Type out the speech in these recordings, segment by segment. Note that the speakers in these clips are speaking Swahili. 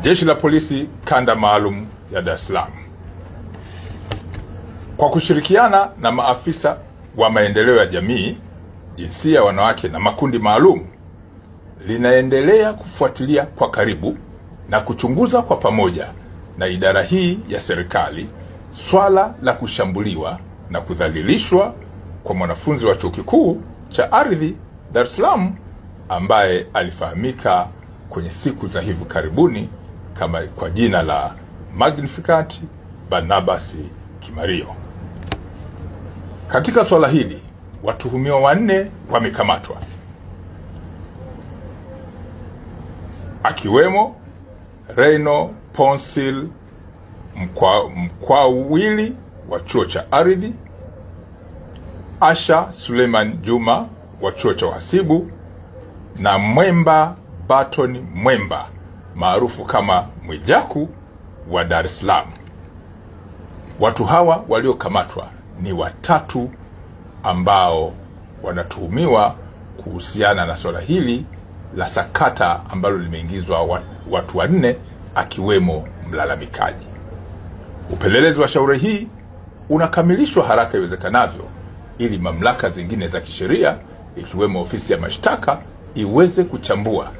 Jeshi la Polisi Kanda Maalum ya Dar es Salaam kwa kushirikiana na maafisa wa maendeleo ya jamii, jinsia, wanawake na makundi maalum linaendelea kufuatilia kwa karibu na kuchunguza kwa pamoja na idara hii ya serikali swala la kushambuliwa na kudhalilishwa kwa mwanafunzi wa Chuo Kikuu cha Ardhi Dar es Salaam ambaye alifahamika kwenye siku za hivi karibuni kama kwa jina la Magnificat Barnabas Kimario. Katika swala hili watuhumiwa 4 wamekamatwa, akiwemo Reno Ponsil Mkwawili wa Chuo cha Ardhi, Asha Suleiman Juma wa Chuo cha Uhasibu na Mwemba Baton Mwemba maarufu kama Mwijaku wa Dar es Salaam. Watu hawa waliokamatwa ni 3 ambao wanatuhumiwa kuhusiana na swala hili la sakata ambalo limeingizwa watu 4 akiwemo mlalamikaji. Upelelezi wa shauri hii unakamilishwa haraka iwezekanavyo ili mamlaka zingine za kisheria ikiwemo ofisi ya mashtaka iweze kuchambua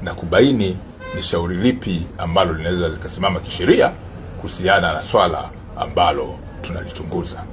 na kubaini ni shauri lipi ambalo linaweza zikasimama kisheria kuhusiana na swala ambalo tunalichunguza.